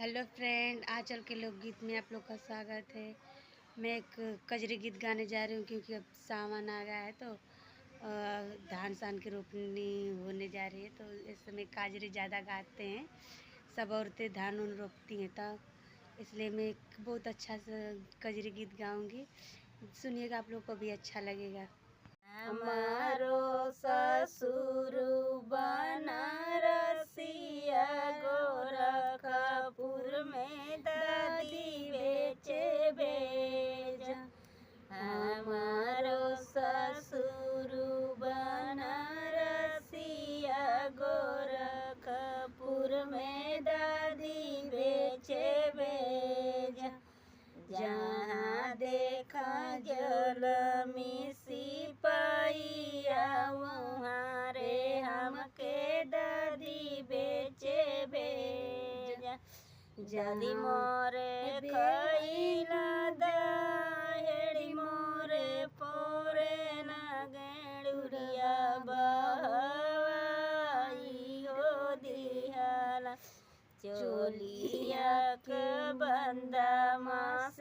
Hello friend, आंचल के लोकगीत में आप लोग का स्वागत है। मैं एक कजरी गीत गाने जा रही हूँ क्योंकि अब सावन आ गया है तो धान सान की रोपनी होने जा रही है, तो इस समय काजरी ज़्यादा गाते हैं। सब औरतें धान उन रोपती हैं, तब इसलिए मैं एक बहुत अच्छा सा कजरी गीत गाऊंगी। सुनिएगा, आप लोग को भी अच्छा लगेगा। हमारो ससुर बनारसिया गोरखपुर में दादी बेचे भेज। हमारो ससुर बनारसिया गोरखपुर में दादी बेचे भेज। जहाँ देखा जल मिसी पैया वहाँ रे हमके दादी बेचे भेज। जदी मोरे खैला दहेड़ी मोरे पोरे न गेड़ुरिया बहवाई हो दिहला। चोलिया के बंदा मास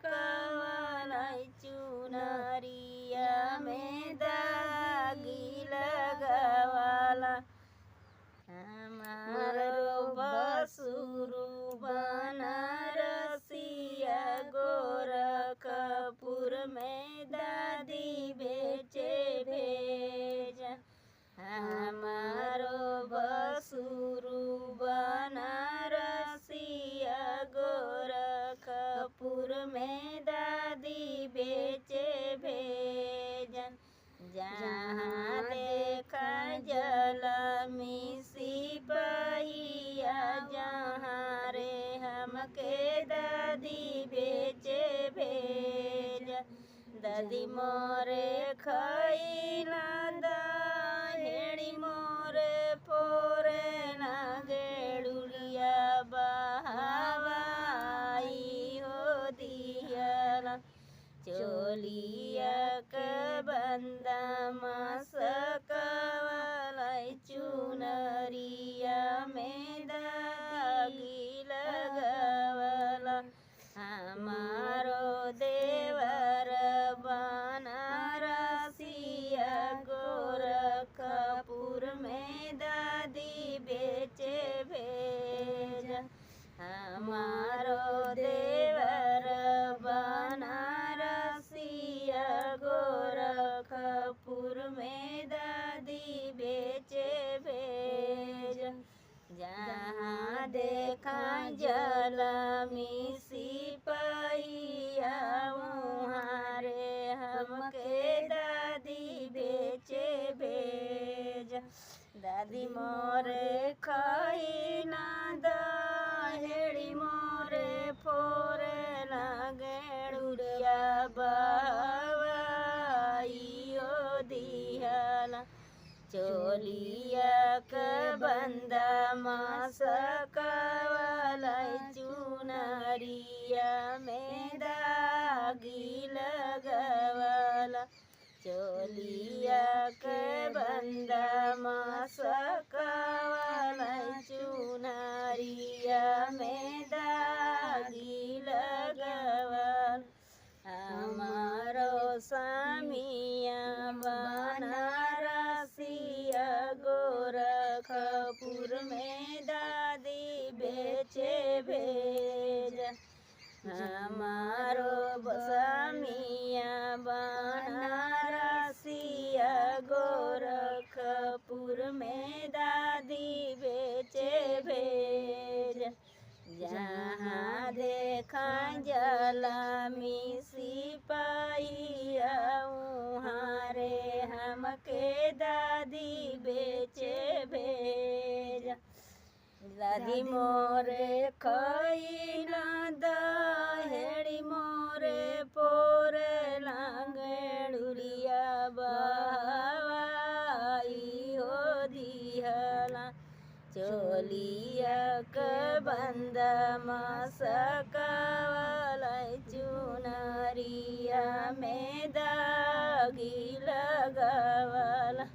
कवलाई चुनरिया में दागी लगवाला। हमारो बसुरु बनारसिया गोरखपुर में दादी बेचे भेज। हमारो बसुरु बनारसिया गोरखपुर में दादी बेचे भेजन। जहाँ देखा जल मिसी पहिया जहाँ रे हमके दादी बेचे भेज। दादी मोरे खैला दहेड़ी मोरे पोरे न गेड़ुरिया बहवाई हो दिहला। चोलिया के बंदा मास कवलाई चुनरिया में दागी लगवाला। हमारो देवर बनारसिया गोरखपुर में दादी बेचे भेज। हमारो देवर बनारसिया गोरखपुर में दादी बेचे भेज। जहाँ देखा जल मिसी पैया वहाँ रे हमके दादी बेचे भेज। दादी मोरे खैना दहेड़ी मोरे फोरे न गेड़ुरिया बहवाई हो दिहला। चोलिया के बंदा मास कवलाई चुनरिया में दागी लगवाला। चोलिया के बंदा मास कवलाई चुनरिया में दागी लगवाला। हमारो स्वामिया बनारसिया गोरखपुर में दादी बेचे भेज। हमारो स्वामिया बनारसिया गोरखपुर में दादी बेचे भेज। जहाँ देखा जल मिसी पैया वहाँ रे हमके दादी बेचे भेज। दादी मोरे खैला दहेड़ी मोरे पोरे गेड़ुरिया बहवाई हो दिहला। चोलिया के बंदा मास कवलाई चुनरिया में दागी लगवाला।